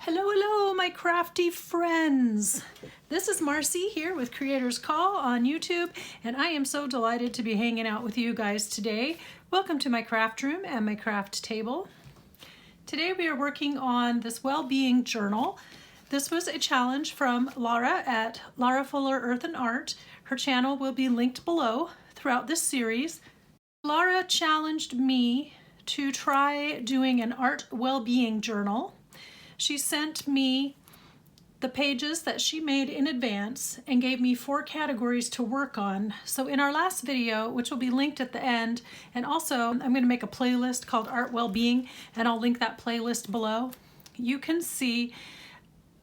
Hello, hello, my crafty friends. This is Marcy here with Creators Call on YouTube, and I am so delighted to be hanging out with you guys today. Welcome to my craft room and my craft table. Today we are working on this well-being journal. This was a challenge from Lara at Lara Fuller Earth and Art. Her channel will be linked below throughout this series. Lara challenged me to try doing an art well-being journal. She sent me the pages that she made in advance and gave me 4 categories to work on. So in our last video, which will be linked at the end, and also I'm going to make a playlist called Art Wellbeing, and I'll link that playlist below. You can see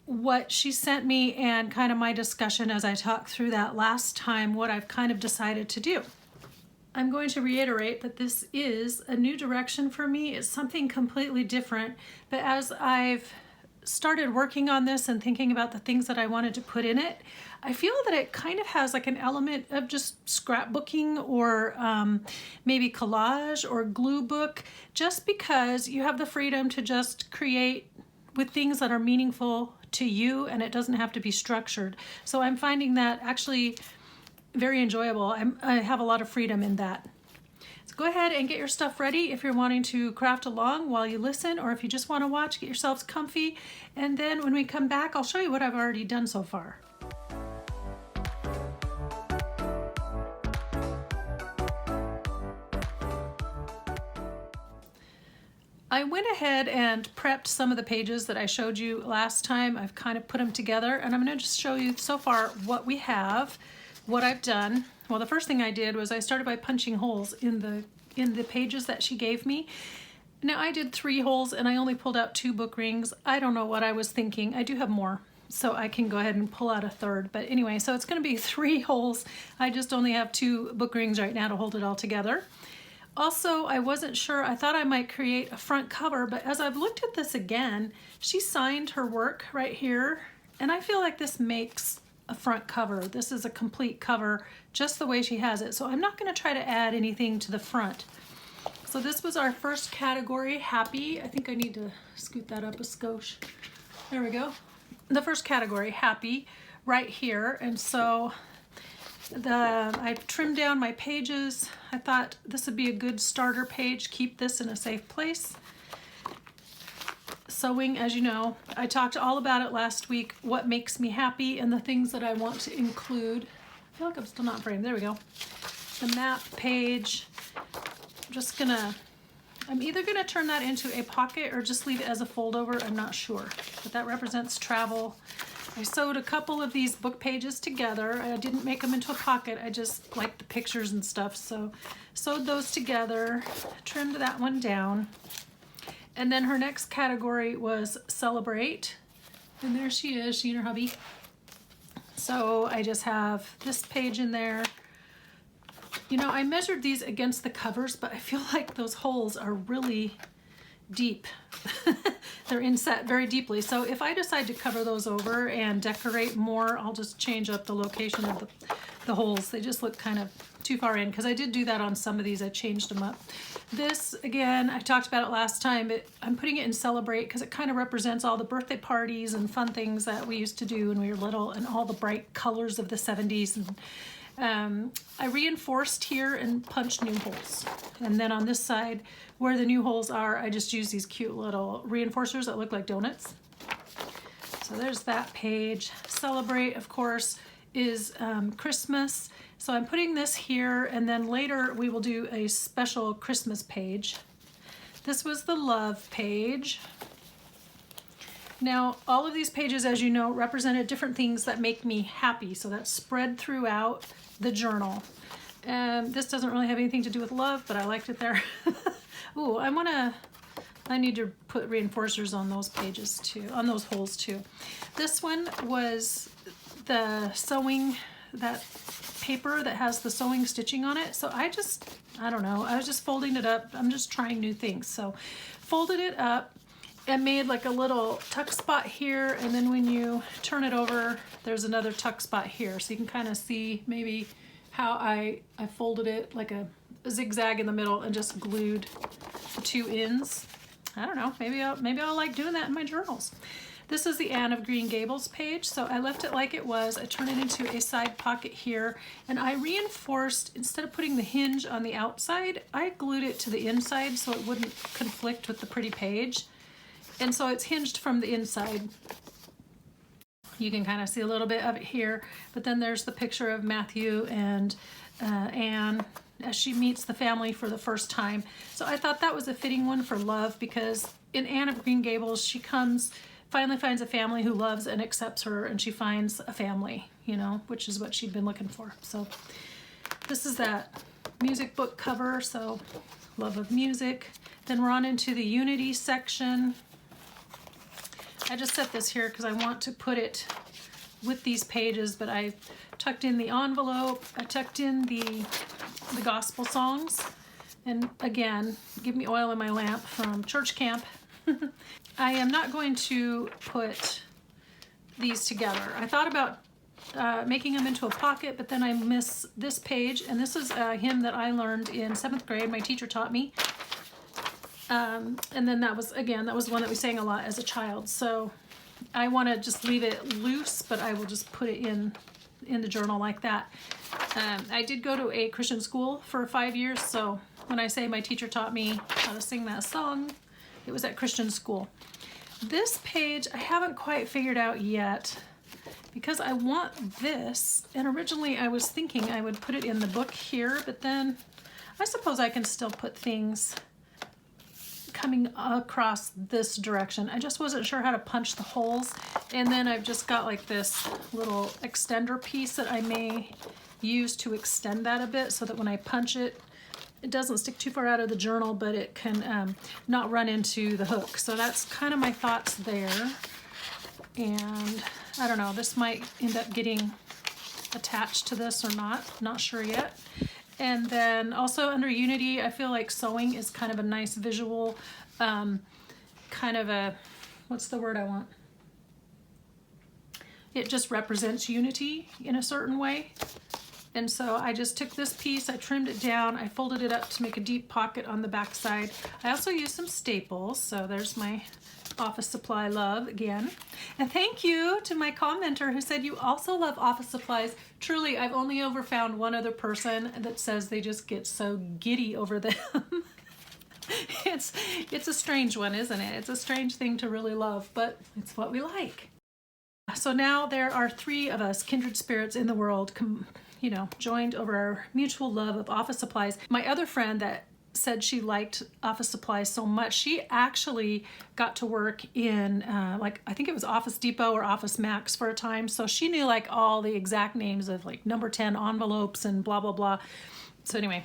what she sent me and kind of my discussion as I talked through that last time, what I've kind of decided to do. I'm going to reiterate that this is a new direction for me. It's something completely different, but as I've started working on this and thinking about the things that I wanted to put in it, I feel that it kind of has like an element of just scrapbooking or maybe collage or glue book, just because you have the freedom to just create with things that are meaningful to you and it doesn't have to be structured. So I'm finding that actually very enjoyable. I have a lot of freedom in that. So go ahead and get your stuff ready if you're wanting to craft along while you listen, or if you just want to watch, get yourselves comfy. And then when we come back, I'll show you what I've already done so far. I went ahead and prepped some of the pages that I showed you last time. I've kind of put them together, and I'm going to just show you so far what we have, what I've done. Well, the first thing I did was I started by punching holes in the pages that she gave me. Now I did 3 holes and I only pulled out 2 book rings. I don't know what I was thinking. I do have more, so I can go ahead and pull out a 3rd. But anyway, so it's going to be 3 holes. I just only have 2 book rings right now to hold it all together. Also, I wasn't sure. I thought I might create a front cover, but as I've looked at this again, she signed her work right here, and I feel like this makes a front cover. This is a complete cover just the way she has it. So I'm not going to try to add anything to the front. So this was our first category, happy. I think I need to scoot that up a skosh. There we go. The first category, happy, right here. And so I trimmed down my pages. I thought this would be a good starter page. Keep this in a safe place. Sewing, as you know, I talked all about it last week, what makes me happy and the things that I want to include. I feel like I'm still not framed. There we go. The map page. I'm either gonna turn that into a pocket or just leave it as a fold over. I'm not sure, but that represents travel. I sewed a couple of these book pages together. I didn't make them into a pocket. I just liked the pictures and stuff, so sewed those together, trimmed that one down. And then her next category was celebrate. And there she is, she and her hubby. So I just have this page in there. You know, I measured these against the covers, but I feel like those holes are really deep. They're inset very deeply. So if I decide to cover those over and decorate more, I'll just change up the location of the holes. They just look kind of too far in, because I did do that on some of these. I changed them up. This, again, I talked about it last time, but I'm putting it in celebrate because it kind of represents all the birthday parties and fun things that we used to do when we were little, and all the bright colors of the 70s. And I reinforced here and punched new holes. And then on this side, where the new holes are, I just use these cute little reinforcers that look like donuts. So there's that page. Celebrate, of course, is Christmas. So I'm putting this here, and then later we will do a special Christmas page. This was the love page. Now, all of these pages, as you know, represented different things that make me happy. So that's spread throughout the journal. And this doesn't really have anything to do with love, but I liked it there. Ooh, I need to put reinforcers on those pages too, on those holes too. This one was the sewing, that paper that has the sewing stitching on it. So I don't know, I was just folding it up. I'm just trying new things. So folded it up and made like a little tuck spot here, and then when you turn it over, there's another tuck spot here. So you can kind of see maybe how I folded it like a zigzag in the middle and just glued the 2 ends. I don't know, maybe I'll like doing that in my journals. This is the Anne of Green Gables page, so I left it like it was. I turned it into a side pocket here, and I reinforced, instead of putting the hinge on the outside, I glued it to the inside so it wouldn't conflict with the pretty page. And so it's hinged from the inside. You can kind of see a little bit of it here, but then there's the picture of Matthew and Anne as she meets the family for the first time. So I thought that was a fitting one for love, because in Anne of Green Gables, she finally finds a family who loves and accepts her, and she finds a family, you know, which is what she'd been looking for. So this is that music book cover, so love of music. Then we're on into the Unity section. I just set this here because I want to put it with these pages, but I tucked in the envelope, I tucked in the gospel songs, and again, give me oil in my lamp from church camp. I am not going to put these together. I thought about making them into a pocket, but then I miss this page, and this is a hymn that I learned in 7th grade. My teacher taught me. And then that was one that we sang a lot as a child. So I want to just leave it loose, but I will just put it in the journal like that. I did go to a Christian school for 5 years, so when I say my teacher taught me how to sing that song, it was at Christian school. This page I haven't quite figured out yet, because I want this, and originally I was thinking I would put it in the book here, but then I suppose I can still put things coming across this direction. I just wasn't sure how to punch the holes, and then I've just got like this little extender piece that I may use to extend that a bit so that when I punch it, it doesn't stick too far out of the journal, but it can not run into the hook. So that's kind of my thoughts there. And I don't know, this might end up getting attached to this or not sure yet. And then also under Unity, I feel like sewing is kind of a nice visual, kind of a, what's the word I want? It just represents unity in a certain way. And so I just took this piece, I trimmed it down, I folded it up to make a deep pocket on the back side. I also used some staples, so there's my office supply love again. And thank you to my commenter who said you also love office supplies. Truly, I've only ever found one other person that says they just get so giddy over them. It's a strange one, isn't it? It's a strange thing to really love, but it's what we like. So now there are 3 of us, kindred spirits in the world, joined over our mutual love of office supplies. My other friend that said she liked office supplies so much, she actually got to work in I think it was Office Depot or Office Max for a time, so she knew like all the exact names of like number 10 envelopes and blah blah blah. So anyway,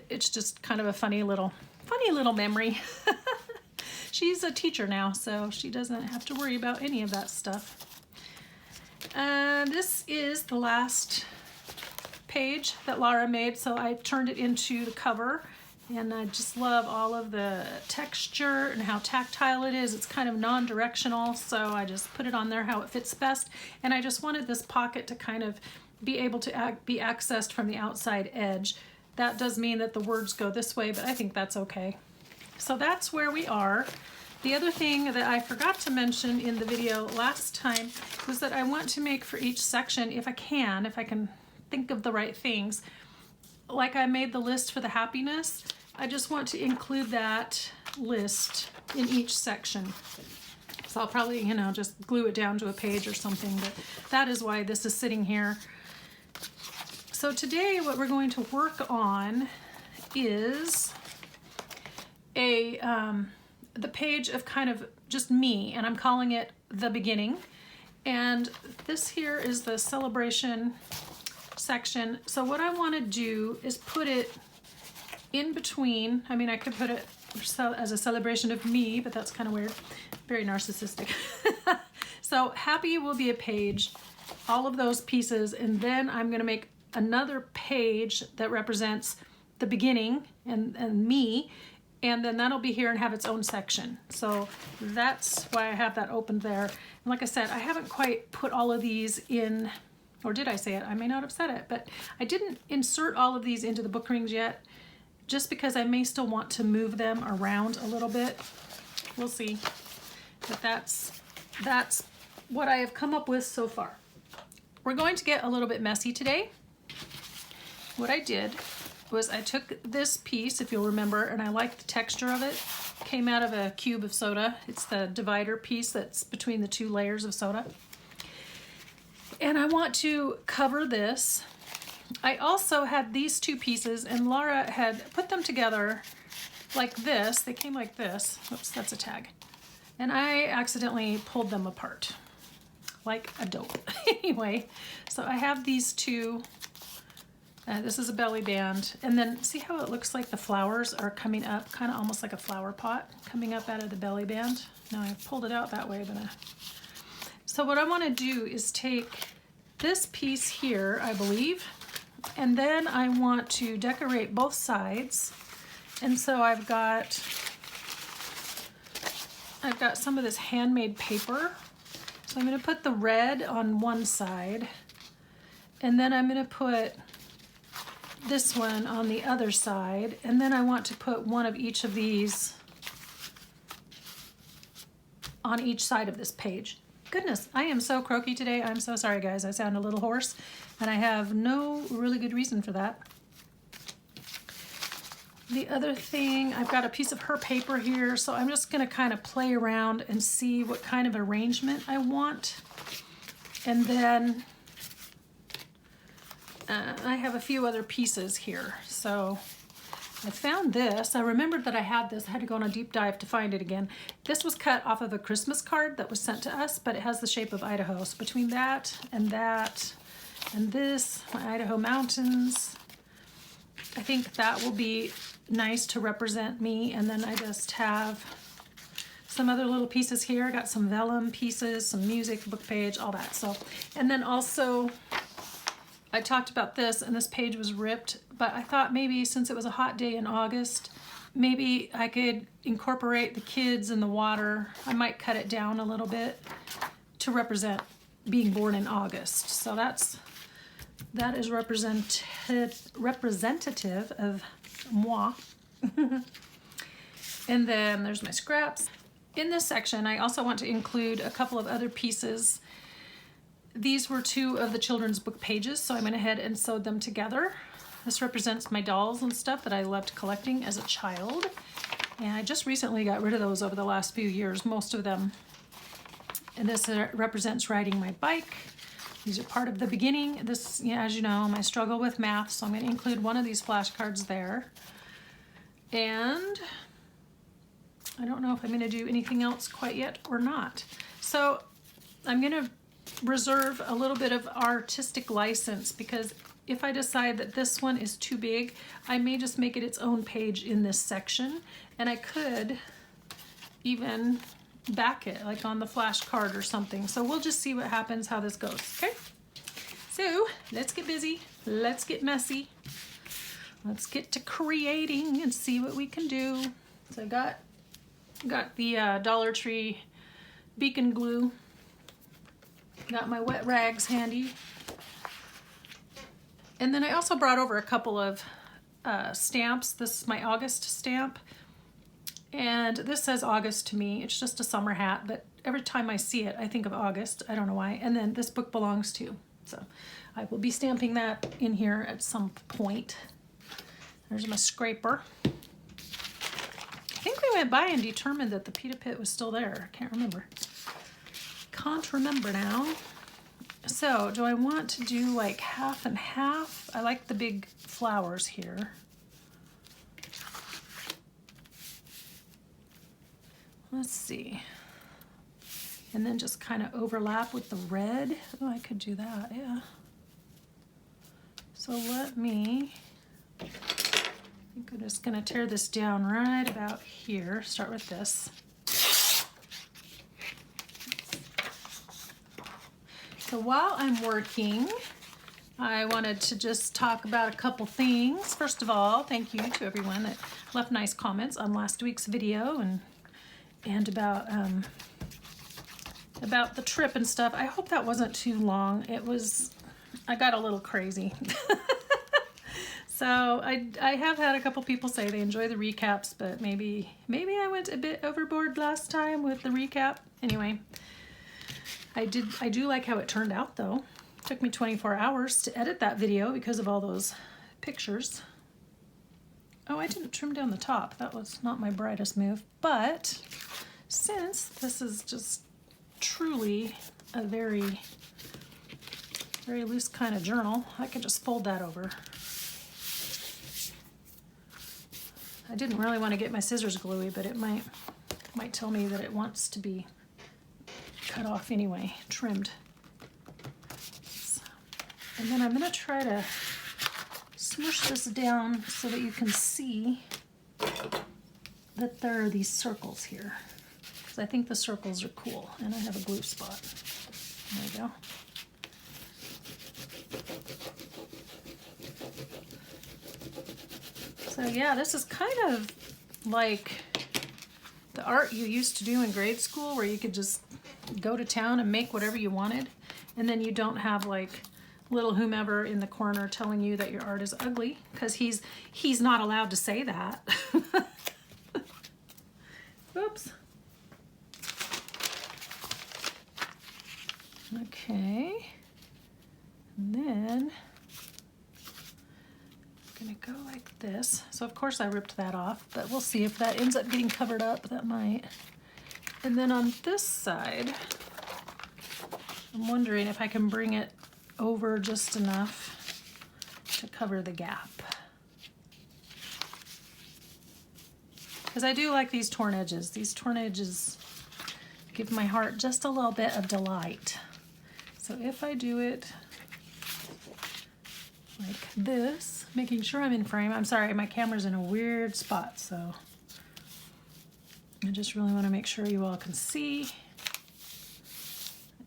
it's just kind of a funny little memory. She's a teacher now, so she doesn't have to worry about any of that stuff. This is the last page that Lara made, so I turned it into the cover. And I just love all of the texture and how tactile it is. It's kind of non-directional, so I just put it on there how it fits best. And I just wanted this pocket to kind of be able to be accessed from the outside edge. That does mean that the words go this way, but I think that's okay. So that's where we are. The other thing that I forgot to mention in the video last time was that I want to make for each section, if I can think of the right things, like I made the list for the happiness, I just want to include that list in each section. So I'll probably, just glue it down to a page or something, but that is why this is sitting here. So today what we're going to work on is the page of kind of just me, and I'm calling it The Beginning. And this here is the celebration section. So what I want to do is put it in between. I mean, I could put it as a celebration of me, but that's kind of weird. Very narcissistic. So happy will be a page, all of those pieces, and then I'm going to make another page that represents the beginning and me, and then that'll be here and have its own section. So that's why I have that opened there. And like I said, I haven't quite put all of these in. Or did I say it? I may not have said it, but I didn't insert all of these into the book rings yet, just because I may still want to move them around a little bit. We'll see. But that's what I have come up with so far. We're going to get a little bit messy today. What I did was I took this piece, if you'll remember, and I like the texture of it. Came out of a cube of soda. It's the divider piece that's between the two layers of soda. And I want to cover this. I also had these two pieces, and Lara had put them together like this. They came like this. Oops, that's a tag. And I accidentally pulled them apart like a dope. Anyway, so I have these two. This is a belly band, and then see how it looks like the flowers are coming up, kind of almost like a flower pot coming up out of the belly band. Now I pulled it out that way, but so what I want to do is take this piece here, I believe, and then I want to decorate both sides. And so I've got some of this handmade paper. So I'm going to put the red on one side, and then I'm going to put this one on the other side, and then I want to put one of each of these on each side of this page. Goodness, I am so croaky today. I'm so sorry, guys. I sound a little hoarse, and I have no really good reason for that. The other thing, I've got a piece of her paper here, so I'm just going to kind of play around and see what kind of arrangement I want. And then I have a few other pieces here. So I found this. I remembered that I had this. I had to go on a deep dive to find it again. This was cut off of a Christmas card that was sent to us, but it has the shape of Idaho. So between that and this, my Idaho mountains, I think that will be nice to represent me. And then I just have some other little pieces here. I got some vellum pieces, some music, book page, all that. So, and then also I talked about this, and this page was ripped, but I thought maybe since it was a hot day in August, maybe I could incorporate the kids in the water. I might cut it down a little bit to represent being born in August. So that is representative of moi. And then there's my scraps. In this section, I also want to include a couple of other pieces. These were two of the children's book pages, so I went ahead and sewed them together. This represents my dolls and stuff that I loved collecting as a child. And I just recently got rid of those over the last few years, most of them. And this represents riding my bike. These are part of the beginning. This, yeah, as you know, my struggle with math, so I'm going to include one of these flashcards there. And I don't know if I'm going to do anything else quite yet or not. So I'm going to reserve a little bit of artistic license, because if I decide that this one is too big, I may just make it its own page in this section, and I could even back it like on the flashcard or something. So we'll just see what happens, how this goes. Okay, so let's get busy, let's get messy, let's get to creating and see what we can do. So I got the Dollar Tree beacon glue. Got my wet rags handy. And then I also brought over a couple of stamps. This is my August stamp. And this says August to me. It's just a summer hat, but every time I see it, I think of August. I don't know why. And then this book belongs to. So I will be stamping that in here at some point. There's my scraper. I think we went by and determined that the pita pit was still there. I can't remember. Can't remember now. So do I want to do like half and half? I like the big flowers here. Let's see. And then just kind of overlap with the red. Oh, I could do that, yeah. So let me, I think I'm just gonna tear this down right about here. Start with this. So while I'm working, I wanted to just talk about a couple things. First of all, thank you to everyone that left nice comments on last week's video and about the trip and stuff. I hope that wasn't too long. I got a little crazy. So I have had a couple people say they enjoy the recaps, but maybe I went a bit overboard last time with the recap. Anyway, I do like how it turned out though. It took me 24 hours to edit that video because of all those pictures. Oh, I didn't trim down the top. That was not my brightest move. But since this is just truly a very, very loose kind of journal, I can just fold that over. I didn't really want to get my scissors gluey, but it might tell me that it wants to be cut off anyway, trimmed. So, and then I'm going to try to smush this down so that you can see that there are these circles here. Because I think the circles are cool, and I have a glue spot. There we go. So yeah, this is kind of like the art you used to do in grade school where you could just go to town and make whatever you wanted, and then you don't have like little whomever in the corner telling you that your art is ugly, because he's not allowed to say that. Oops. Okay. And then I'm gonna go like this. So of course I ripped that off, but we'll see if that ends up getting covered up. That might. And then on this side, I'm wondering if I can bring it over just enough to cover the gap. Because I do like these torn edges. These torn edges give my heart just a little bit of delight. So if I do it like this, making sure I'm in frame. I'm sorry, my camera's in a weird spot, so I just really want to make sure you all can see.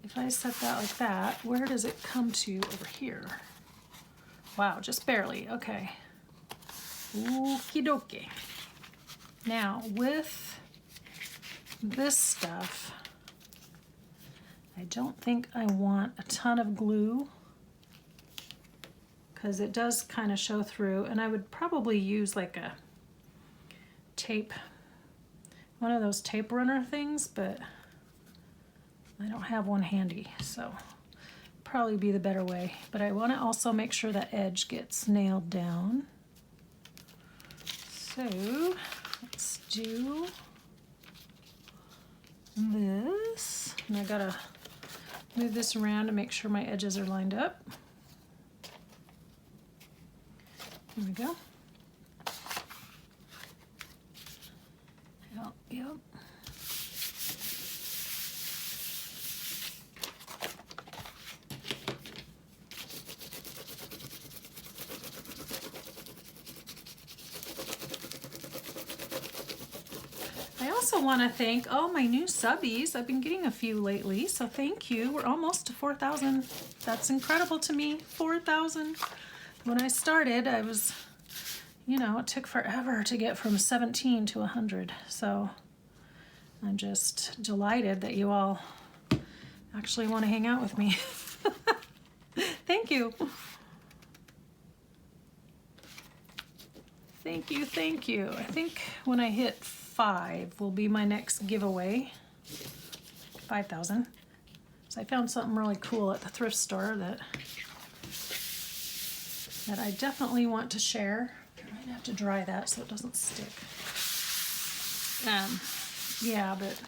If I set that like that, where does it come to over here? Wow, just barely. Okay. Okie dokie. Now, with this stuff, I don't think I want a ton of glue because it does kind of show through, and I would probably use like a tape, one of those tape runner things, but I don't have one handy, so probably be the better way. But I want to also make sure that edge gets nailed down. So let's do this, and I gotta move this around to make sure my edges are lined up. There we go. Yep. I also want to thank all my new subbies. I've been getting a few lately, so thank you. We're almost to 4,000. That's incredible to me. 4,000. When I started, I was, you know, it took forever to get from 17 to 100. So I'm just delighted that you all actually want to hang out with me. Thank you. Thank you, thank you. I think when I hit 5 will be my next giveaway. 5,000. So I found something really cool at the thrift store that I definitely want to share. I might have to dry that so it doesn't stick. Yeah, but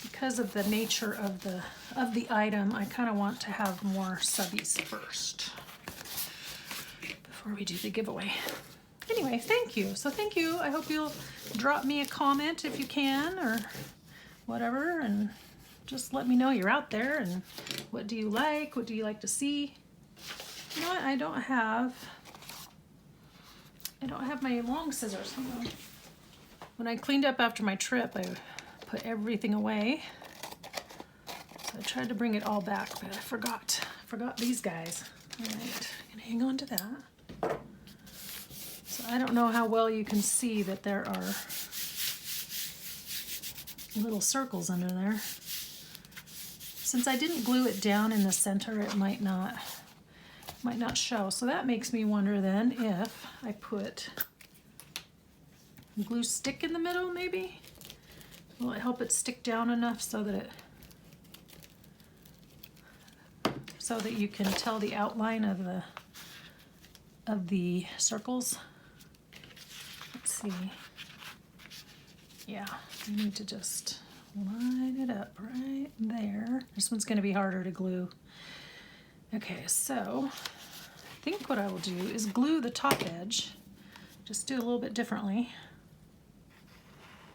because of the nature of the item, I kind of want to have more subbies first before we do the giveaway. Anyway, thank you. So thank you. I hope you'll drop me a comment if you can, or whatever, and just let me know you're out there and what do you like? What do you like to see? You know what? I don't have my long scissors. Hold on. When I cleaned up after my trip, I put everything away. So I tried to bring it all back, but I forgot these guys. All right, I'm gonna hang on to that. So I don't know how well you can see that there are little circles under there. Since I didn't glue it down in the center, it might not might not show. So that makes me wonder then if I put glue stick in the middle, maybe. Will it help it stick down enough so that you can tell the outline of the circles? Let's see. Yeah, you need to just line it up right there. This one's going to be harder to glue. Okay, so I think what I will do is glue the top edge. Just do it a little bit differently.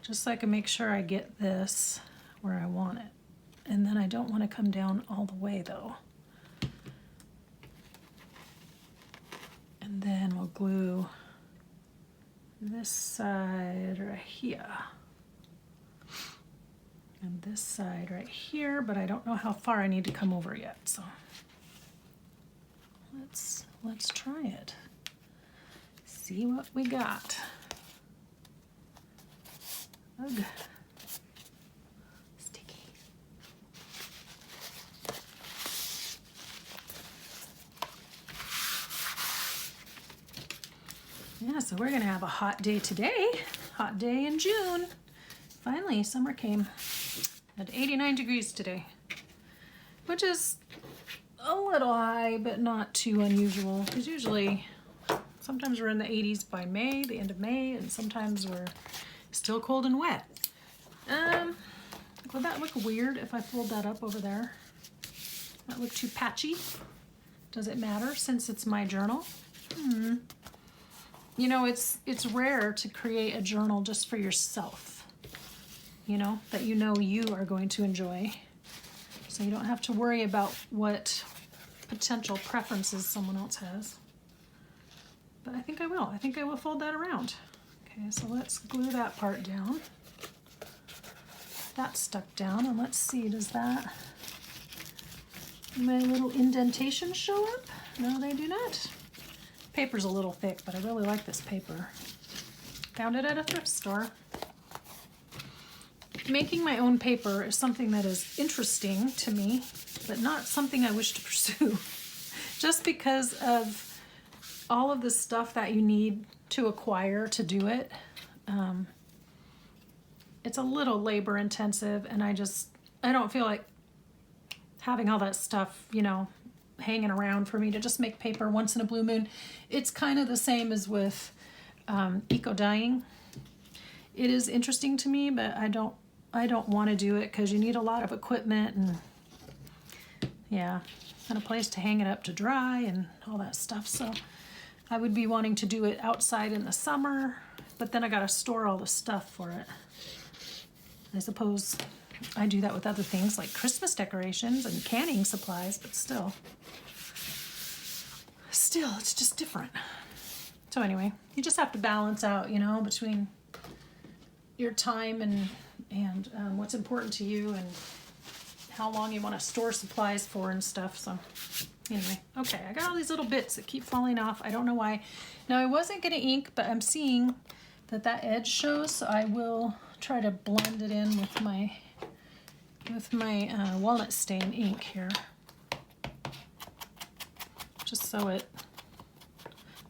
Just so I can make sure I get this where I want it. And then I don't want to come down all the way though. And then we'll glue this side right here. And this side right here, but I don't know how far I need to come over yet, so let's try it. See what we got. Ugh. Sticky. Yeah, so we're gonna have a hot day today. Hot day in June. Finally, summer came. At 89 degrees today, which is a little high, but not too unusual. Because usually, sometimes we're in the 80s by May, the end of May, and sometimes we're still cold and wet. Would that look weird if I fold that up over there? That look too patchy? Does it matter since it's my journal? You know, it's rare to create a journal just for yourself. You know, that you are going to enjoy. So you don't have to worry about what potential preferences someone else has. But I think I will. I think I will fold that around. Okay, so let's glue that part down. That's stuck down, and let's see, does that, my little indentations show up? No, they do not. Paper's a little thick, but I really like this paper. Found it at a thrift store. Making my own paper is something that is interesting to me, but not something I wish to pursue. Just because of all of the stuff that you need to acquire to do it. It's a little labor intensive, and I don't feel like having all that stuff, you know, hanging around for me to just make paper once in a blue moon. It's kind of the same as with eco dyeing. It is interesting to me, but I don't want to do it because you need a lot of equipment and yeah, and a place to hang it up to dry and all that stuff. So I would be wanting to do it outside in the summer, but then I got to store all the stuff for it. I suppose I do that with other things like Christmas decorations and canning supplies, but still, it's just different. So anyway, you just have to balance out, you know, between your time and what's important to you and how long you want to store supplies for and stuff. So anyway, okay, I got all these little bits that keep falling off. I don't know why. Now I wasn't going to ink, but I'm seeing that edge shows, so I will try to blend it in with my walnut stain ink here, just so it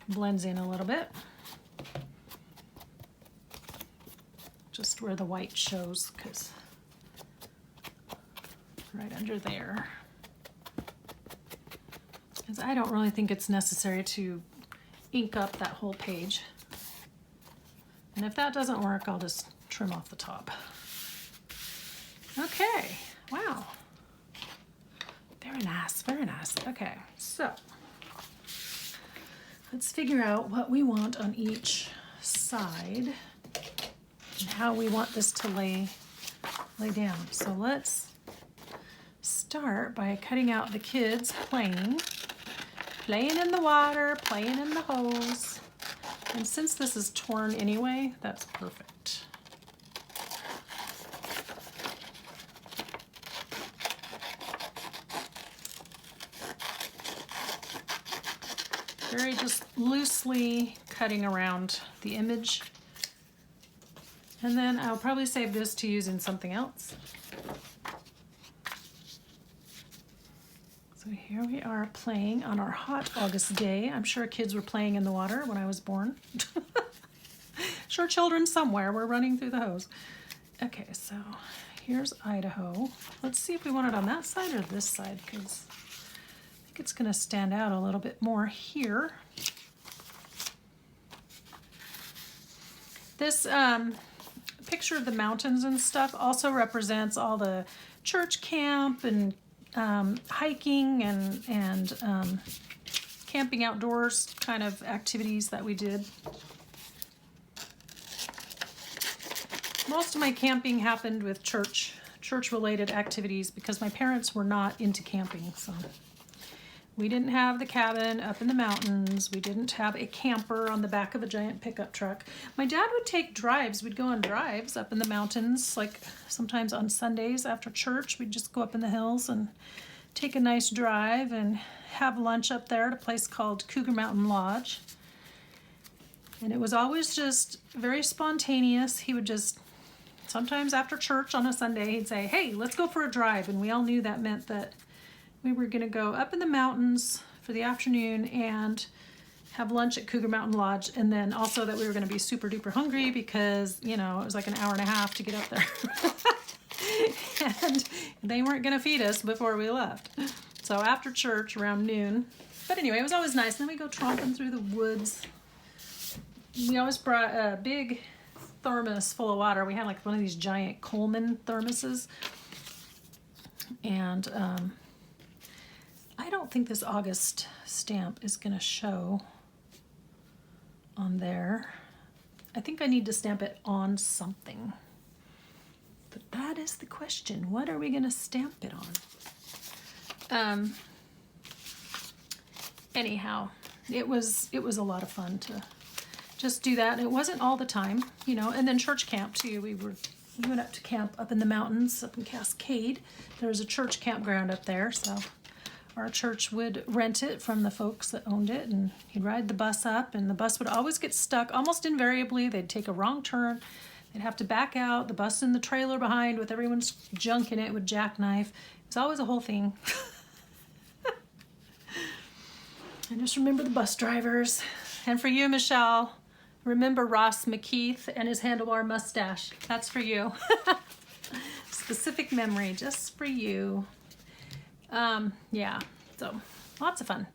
blends in a little bit. Just where the white shows, because right under there. Because I don't really think it's necessary to ink up that whole page. And if that doesn't work, I'll just trim off the top. Okay, wow. Very nice, very nice. Okay, so let's figure out what we want on each side and how we want this to lay down. So let's start by cutting out the kids playing in the water, playing in the hose. And since this is torn anyway, that's perfect. Very just loosely cutting around the image. And then I'll probably save this to use in something else. So here we are playing on our hot August day. I'm sure kids were playing in the water when I was born. Sure, children somewhere were running through the hose. Okay, so here's Idaho. Let's see if we want it on that side or this side, because I think it's going to stand out a little bit more here. This picture of the mountains and stuff also represents all the church camp and hiking and camping outdoors kind of activities that we did. Most of my camping happened with church-related activities because my parents were not into camping, so we didn't have the cabin up in the mountains. We didn't have a camper on the back of a giant pickup truck. My dad would take drives. We'd go on drives up in the mountains, like sometimes on Sundays after church. We'd just go up in the hills and take a nice drive and have lunch up there at a place called Cougar Mountain Lodge. And it was always just very spontaneous. He would just, sometimes after church on a Sunday, he'd say, "Hey, let's go for a drive." And we all knew that meant that we were going to go up in the mountains for the afternoon and have lunch at Cougar Mountain Lodge, and then also that we were going to be super duper hungry because, you know, it was like an hour and a half to get up there. And they weren't going to feed us before we left. So after church around noon. But anyway, it was always nice. Then we go tromping through the woods. We always brought a big thermos full of water. We had like one of these giant Coleman thermoses. And I don't think this August stamp is going to show on there. I think I need to stamp it on something. But that is the question. What are we going to stamp it on? Anyhow, it was a lot of fun to just do that. It wasn't all the time, you know. And then church camp too. We went up to camp up in the mountains, up in Cascade. There was a church campground up there, so our church would rent it from the folks that owned it, and you'd ride the bus up, and the bus would always get stuck. Almost invariably, they'd take a wrong turn. They'd have to back out, the bus in the trailer behind with everyone's junk in it with jackknife. It was always a whole thing. I just remember the bus drivers. And for you, Michelle, remember Ross McKeith and his handlebar mustache. That's for you. Specific memory just for you. Yeah, so lots of fun.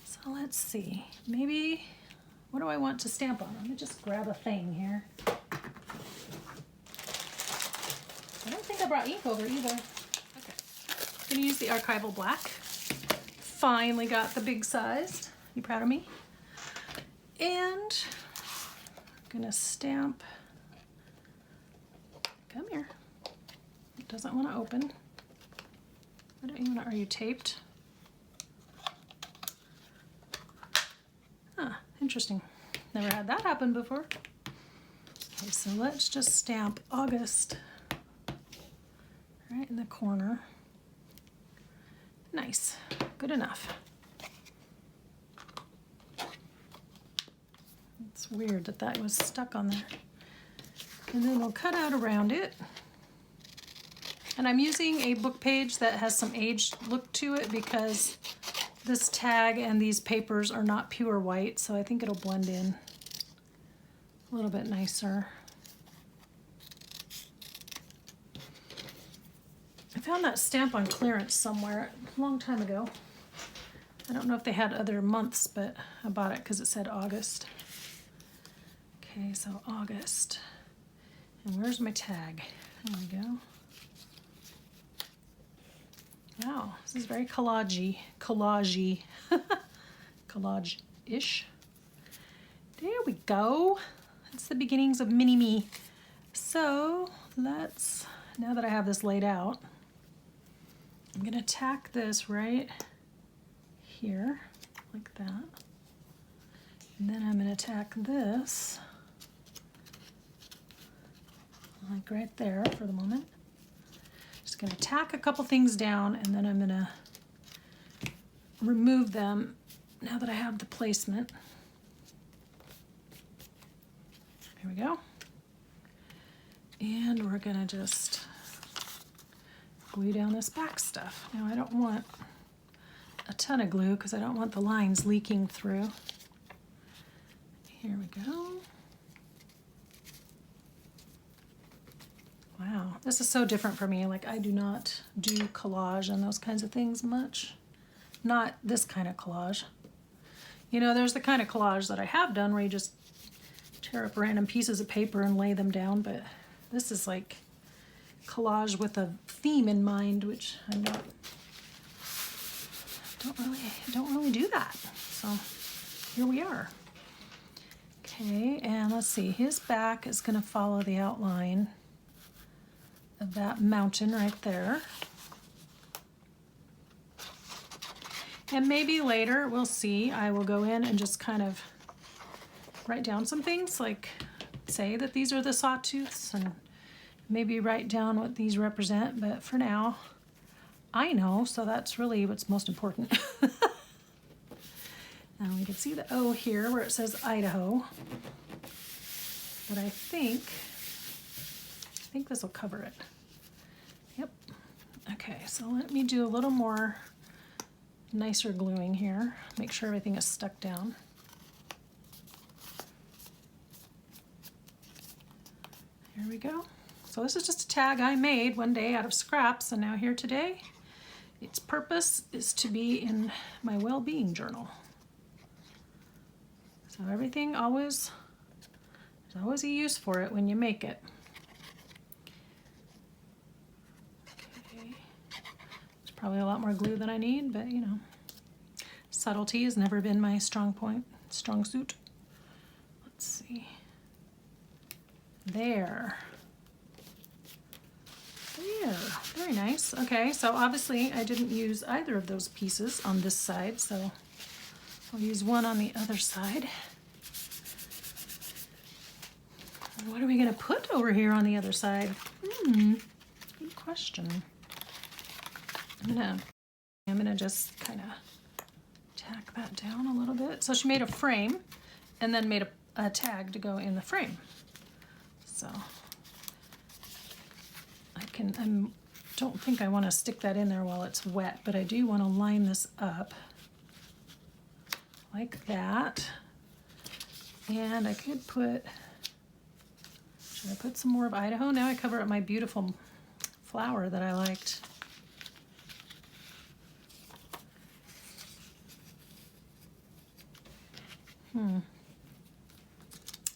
So let's see, maybe, what do I want to stamp on? Let me just grab a thing here. I don't think I brought ink over either. Okay, I'm gonna use the archival black. Finally got the big size. You proud of me? And I'm gonna stamp, come here. It doesn't want to open. I don't even know, are you taped? Huh, interesting. Never had that happen before. Okay, so let's just stamp August right in the corner. Nice, good enough. It's weird that that was stuck on there. And then we'll cut out around it. And I'm using a book page that has some aged look to it because this tag and these papers are not pure white, so I think it'll blend in a little bit nicer. I found that stamp on clearance somewhere a long time ago. I don't know if they had other months, but I bought it because it said August. Okay, so August. And where's my tag? There we go. Wow, this is very collage-y, collage-ish. There we go. That's the beginnings of mini-me. So let's, now that I have this laid out, I'm gonna tack this right here, like that. And then I'm gonna tack this, like right there for the moment. Just gonna tack a couple things down, and then I'm gonna remove them now that I have the placement. Here we go. And we're gonna just glue down this back stuff. Now I don't want a ton of glue because I don't want the lines leaking through. Here we go. Wow, this is so different for me. Like, I do not do collage and those kinds of things much. Not this kind of collage. You know, there's the kind of collage that I have done where you just tear up random pieces of paper and lay them down, but this is like collage with a theme in mind, which I'm not, don't really do that. So here we are. Okay, and let's see, his back is going to follow the outline of that mountain right there. And maybe later, we'll see, I will go in and just kind of write down some things, like say that these are the sawtooths and maybe write down what these represent, but for now, I know, so that's really what's most important. Now we can see the O here where it says Idaho, but I think this will cover it. Yep. Okay, so let me do a little more nicer gluing here. Make sure everything is stuck down. Here we go. So this is just a tag I made one day out of scraps, and now here today, its purpose is to be in my well-being journal. So everything there's always a use for it when you make it. Okay. There's probably a lot more glue than I need, but you know, subtlety has never been my strong suit. Let's see. There. Very nice. Okay, so obviously I didn't use either of those pieces on this side, so I'll use one on the other side. What are we going to put over here on the other side? Good question. I'm gonna just kind of tack that down a little bit. So she made a frame and then made a tag to go in the frame. So I don't think I want to stick that in there while it's wet, but I do want to line this up like that. And I could should I put some more of Idaho? Now I cover up my beautiful flower that I liked.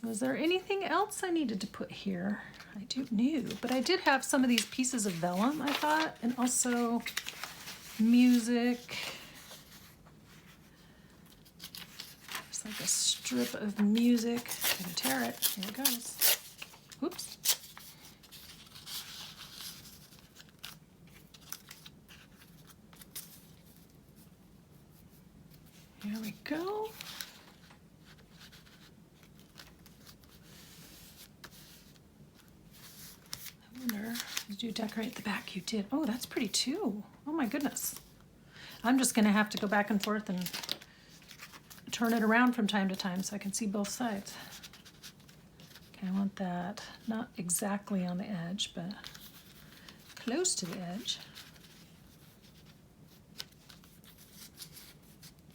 Was there anything else I needed to put here? I don't know, but I did have some of these pieces of vellum, I thought, and also music. It's like a strip of music. I'm gonna tear it. Here it goes. Oops. Here we go. Did you decorate the back? You did. Oh, that's pretty too. Oh my goodness. I'm just gonna have to go back and forth and turn it around from time to time so I can see both sides. Okay, I want that not exactly on the edge, but close to the edge.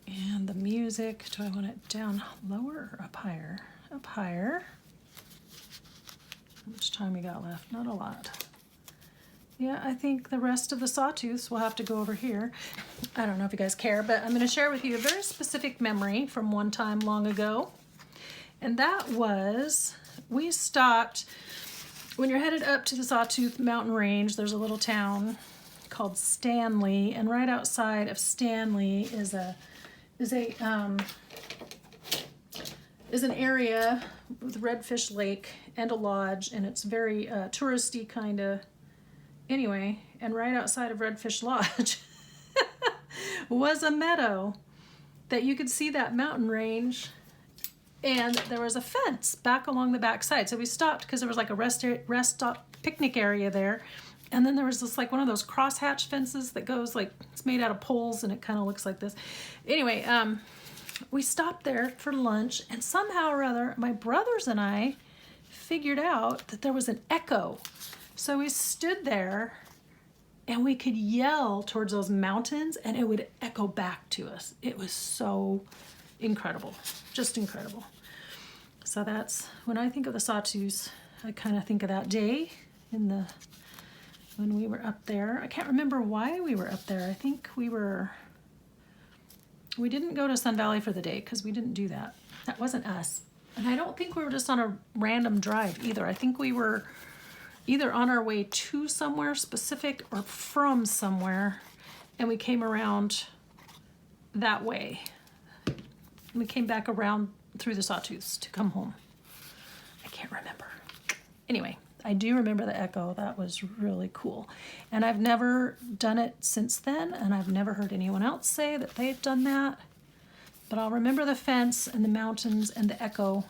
And the music, do I want it down lower or up higher? Up higher. How much time we got left? Not a lot. Yeah, I think the rest of the sawtooths will have to go over here. I don't know if you guys care, but I'm going to share with you a very specific memory from one time long ago. And that was, we stopped, when you're headed up to the Sawtooth Mountain Range, there's a little town called Stanley, and right outside of Stanley is an area with Redfish Lake and a lodge, and it's very touristy kind of. Anyway, and right outside of Redfish Lodge was a meadow that you could see that mountain range, and there was a fence back along the back side. So we stopped because there was like a rest stop picnic area there, and then there was this like one of those crosshatch fences that goes like, it's made out of poles and it kind of looks like this. Anyway, we stopped there for lunch, and somehow or other my brothers and I figured out that there was an echo. So we stood there and we could yell towards those mountains and it would echo back to us. It was so incredible, just incredible. So that's, when I think of the Sawtooths, I kind of think of that day when we were up there. I can't remember why we were up there. I think we didn't go to Sun Valley for the day because we didn't do that. That wasn't us. And I don't think we were just on a random drive either. I think we were either on our way to somewhere specific or from somewhere, and we came around that way. We came back around through the Sawtooths to come home. I can't remember. Anyway, I do remember the echo. That was really cool. And I've never done it since then, and I've never heard anyone else say that they've done that. But I'll remember the fence and the mountains and the echo.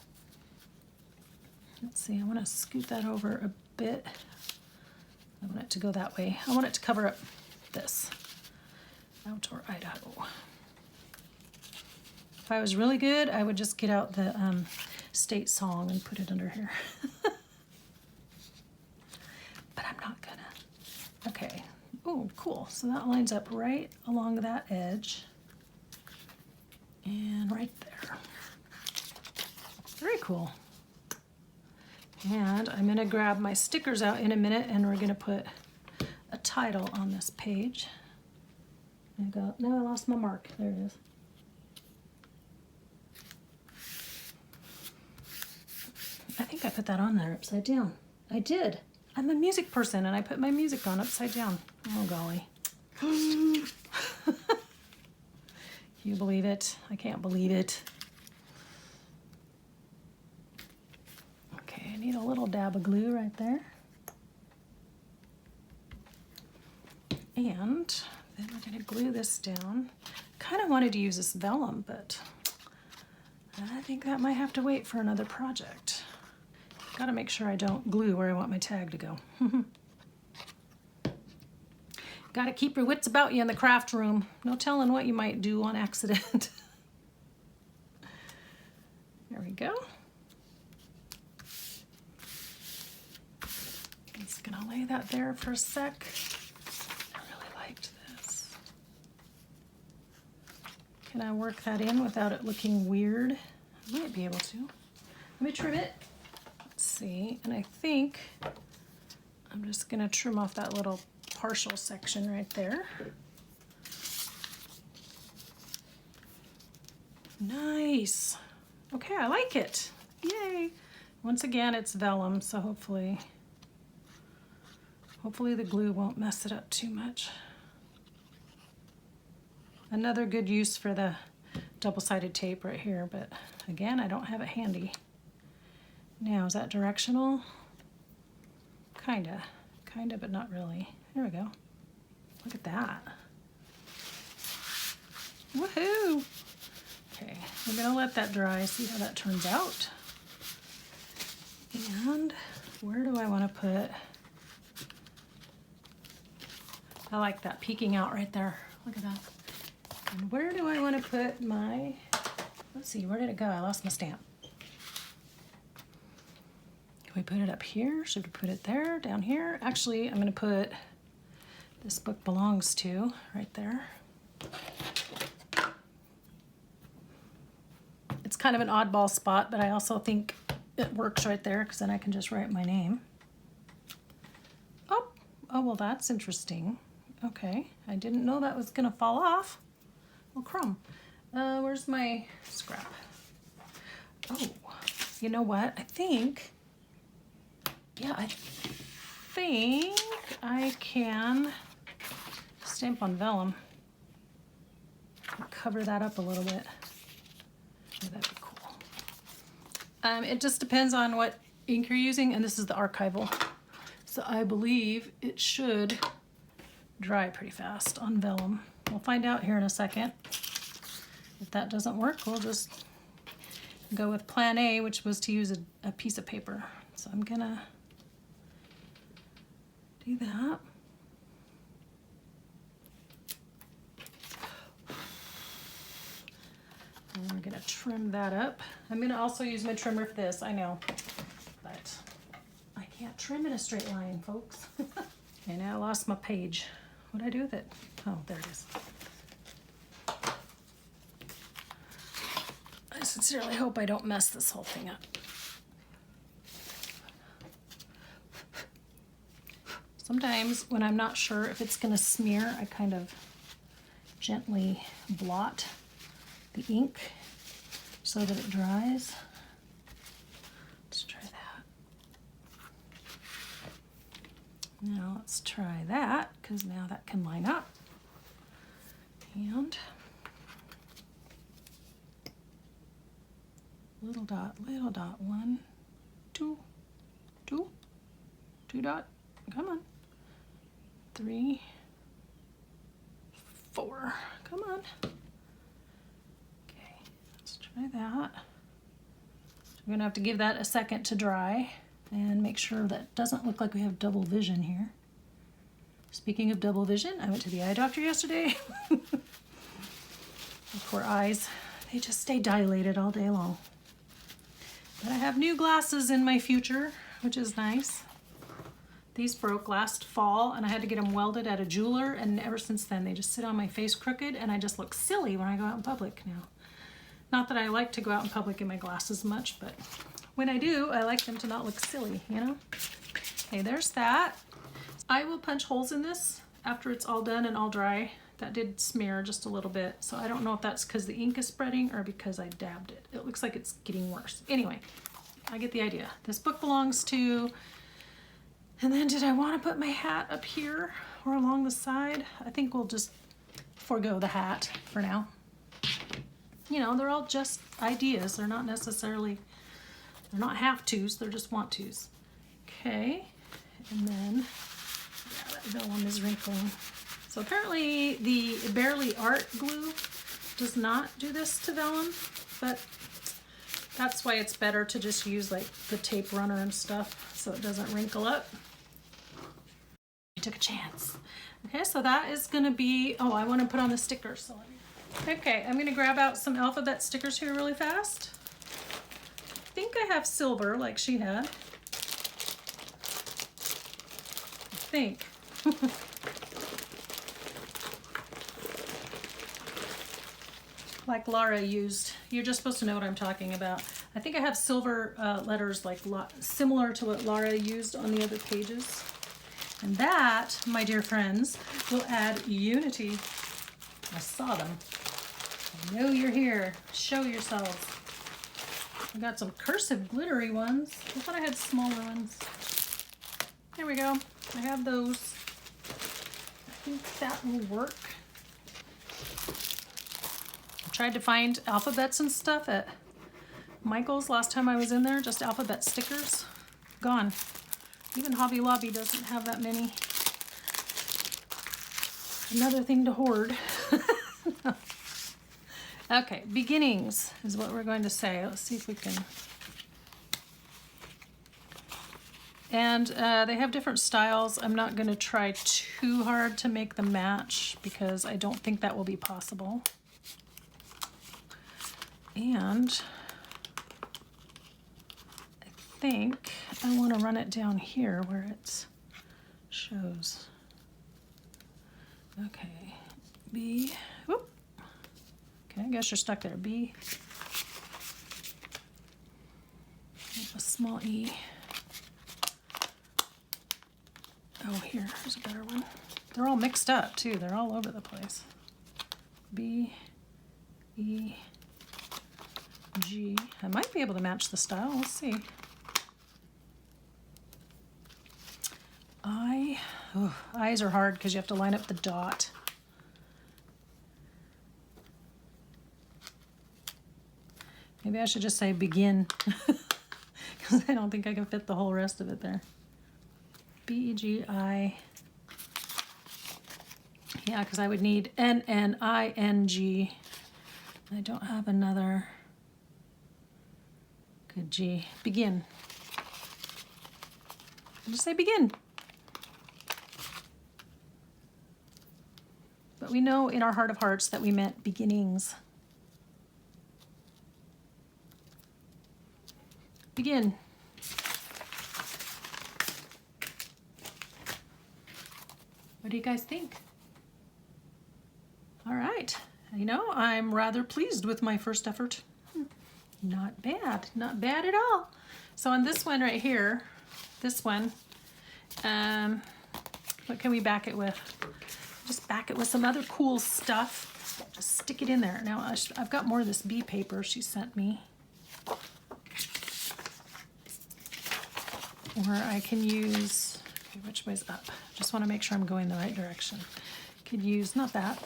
Let's see, I want to scoot that over a bit. I want it to go that way. I want it to cover up this. Outdoor Idaho. If I was really good, I would just get out the state song and put it under here. But I'm not gonna. Okay. Oh, cool. So that lines up right along that edge. And right there. Very cool. And I'm gonna grab my stickers out in a minute and we're gonna put a title on this page. No, I lost my mark. There it is. I think I put that on there upside down. I did. I'm a music person and I put my music on upside down. Oh golly. You believe it? I can't believe it. Okay, I need a little dab of glue right there. And then we're gonna glue this down. Kind of wanted to use this vellum, but I think that might have to wait for another project. Gotta make sure I don't glue where I want my tag to go. Gotta keep your wits about you in the craft room. No telling what you might do on accident. There we go. Just gonna lay that there for a sec. I really liked this. Can I work that in without it looking weird? I might be able to. Let me trim it. Let's see, and I think I'm just gonna trim off that little partial section right there. Nice. Okay, I like it. Yay. Once again, it's vellum, so hopefully the glue won't mess it up too much. Another good use for the double-sided tape right here, but again, I don't have it handy. Now, is that directional? Kinda, but not really. There we go. Look at that. Woohoo! Okay, we're gonna let that dry, see how that turns out. And where do I want to put? I like that peeking out right there. Look at that. And where do I want to put my, let's see, where did it go? I lost my stamp. Can we put it up here? Should we put it there, down here? Actually, I'm going to put This Book Belongs To right there. It's kind of an oddball spot, but I also think it works right there because then I can just write my name. Oh, well, that's interesting. Okay, I didn't know that was going to fall off. Well, crumb. Where's my scrap? Oh, you know what? I think I can stamp on vellum. Cover that up a little bit. Oh, that'd be cool. It just depends on what ink you're using, and this is the archival. So I believe it should dry pretty fast on vellum. We'll find out here in a second. If that doesn't work, we'll just go with plan A, which was to use a piece of paper. So I'm gonna do that. And we're gonna trim that up. I'm gonna also use my trimmer for this, I know, but I can't trim in a straight line, folks. Okay, now I lost my page. What did I do with it? Oh, there it is. I sincerely hope I don't mess this whole thing up. Sometimes when I'm not sure if it's gonna smear, I kind of gently blot the ink so that it dries. Let's try that. Now let's try that, because now that can line up. And little dot, 1, 2, 2 dot, come on, 3, 4, come on. Okay, let's try that. We're gonna have to give that a second to dry and make sure that doesn't look like we have double vision here. Speaking of double vision, I went to the eye doctor yesterday. My poor eyes, they just stay dilated all day long. But I have new glasses in my future, which is nice. These broke last fall and I had to get them welded at a jeweler, and ever since then they just sit on my face crooked and I just look silly when I go out in public now. Not that I like to go out in public in my glasses much, but when I do, I like them to not look silly, you know? Okay, there's that. I will punch holes in this after it's all done and all dry. That did smear just a little bit, so I don't know if that's because the ink is spreading or because I dabbed it. It looks like it's getting worse. Anyway, I get the idea. This book belongs to, and then did I want to put my hat up here or along the side? I think we'll just forego the hat for now. You know, they're all just ideas. They're not necessarily, they're not have-tos, they're just want-tos. Okay, and then, yeah, that vellum is wrinkling. So apparently the Barely Art glue does not do this to vellum, but that's why it's better to just use like the tape runner and stuff so it doesn't wrinkle up. I took a chance. Okay, so that is gonna be, oh, I wanna put on the stickers. So okay, I'm gonna grab out some alphabet stickers here really fast. I think I have silver like she had. I think. Like Lara used. You're just supposed to know what I'm talking about. I think I have silver letters like similar to what Lara used on the other pages. And that, my dear friends, will add unity. I saw them. I know you're here. Show yourselves. I got some cursive glittery ones. I thought I had smaller ones. There we go. I have those. I think that will work. Tried to find alphabets and stuff at Michael's last time I was in there, just alphabet stickers. Gone. Even Hobby Lobby doesn't have that many. Another thing to hoard. Okay, beginnings is what we're going to say. Let's see if we can. And they have different styles. I'm not going to try too hard to make them match because I don't think that will be possible. And I think I want to run it down here where it shows. Okay, B, whoop. Okay, I guess you're stuck there. B, a small E. Oh, here's a better one. They're all mixed up too. They're all over the place. B, E, G. I might be able to match the style. Let's see. I. Oh, I's are hard because you have to line up the dot. Maybe I should just say begin because I don't think I can fit the whole rest of it there. B, E, G, I. Yeah, because I would need N, N, I, N, G. I don't have another. Good G. Begin. I'll just say begin. But we know in our heart of hearts that we meant beginnings. Begin. What do you guys think? right. You know, I'm rather pleased with my first effort. Not bad. Not bad at all. So on this one right here, this one, what can we back it with? Just back it with some other cool stuff. Just stick it in there. Now I've got more of this bee paper she sent me. Or I can use, okay, which way's up? Just want to make sure I'm going the right direction. Could use, not that,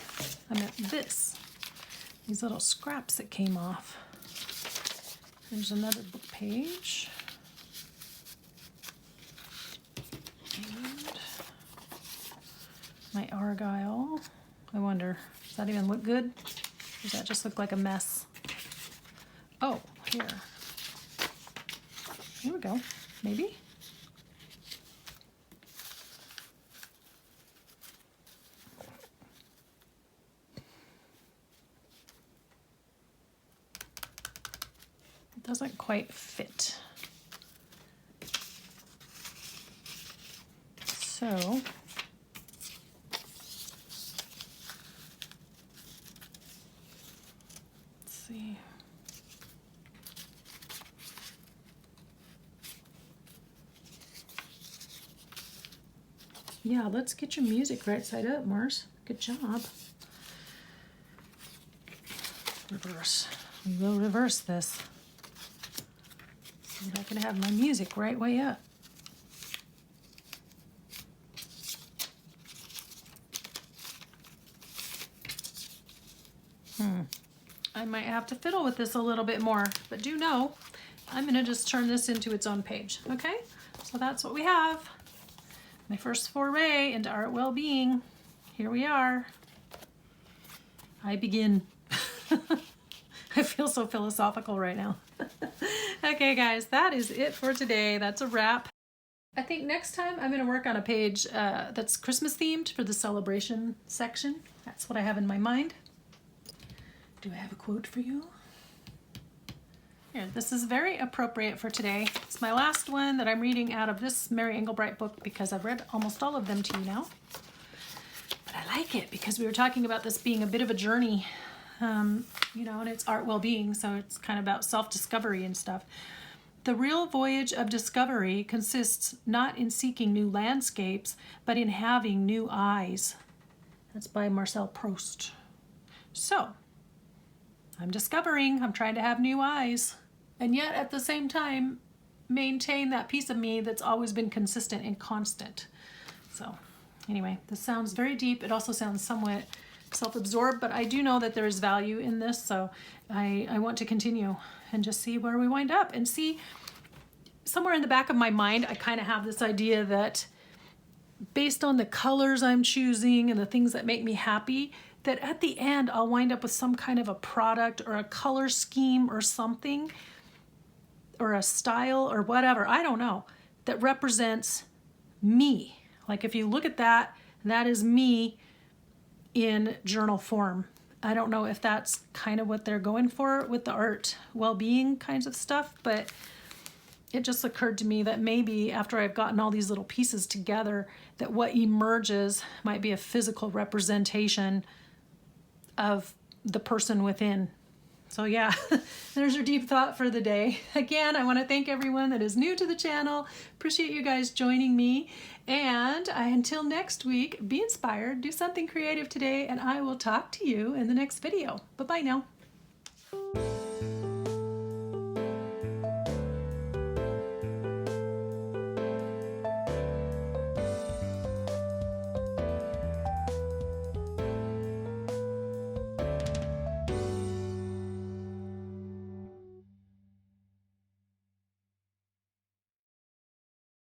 I meant this. These little scraps that came off. There's another book page. And my Argyle. I wonder, does that even look good? Or does that just look like a mess? Oh, here. Here we go. Maybe? It doesn't quite fit. So, let's see. Yeah, let's get your music right side up, Mars. Good job. Reverse. We will reverse this. So that I can have my music right way up. I might have to fiddle with this a little bit more, but do know I'm going to just turn this into its own page, okay? So that's what we have. My first foray into art well-being. Here we are. I begin. I feel so philosophical right now. Okay, guys, that is it for today. That's a wrap. I think next time I'm going to work on a page that's Christmas themed for the celebration section. That's what I have in my mind. Do I have a quote for you? Here, this is very appropriate for today. It's my last one that I'm reading out of this Mary Engelbreit book because I've read almost all of them to you now. But I like it because we were talking about this being a bit of a journey, you know, and it's art well-being, so it's kind of about self-discovery and stuff. The real voyage of discovery consists not in seeking new landscapes, but in having new eyes. That's by Marcel Proust. So, I'm discovering, I'm trying to have new eyes, and yet at the same time, maintain that piece of me that's always been consistent and constant. So anyway, this sounds very deep. It also sounds somewhat self-absorbed, but I do know that there is value in this, so I want to continue and just see where we wind up and see. Somewhere in the back of my mind, I kind of have this idea that based on the colors I'm choosing and the things that make me happy, that at the end I'll wind up with some kind of a product or a color scheme or something, or a style or whatever, I don't know, that represents me. Like if you look at that, that is me in journal form. I don't know if that's kind of what they're going for with the art well-being kinds of stuff, but it just occurred to me that maybe after I've gotten all these little pieces together, that what emerges might be a physical representation of the person within. So yeah, there's your deep thought for the day. Again, I want to thank everyone that is new to the channel. Appreciate you guys joining me. And until next week, be inspired, do something creative today, and I will talk to you in the next video. Bye-bye now.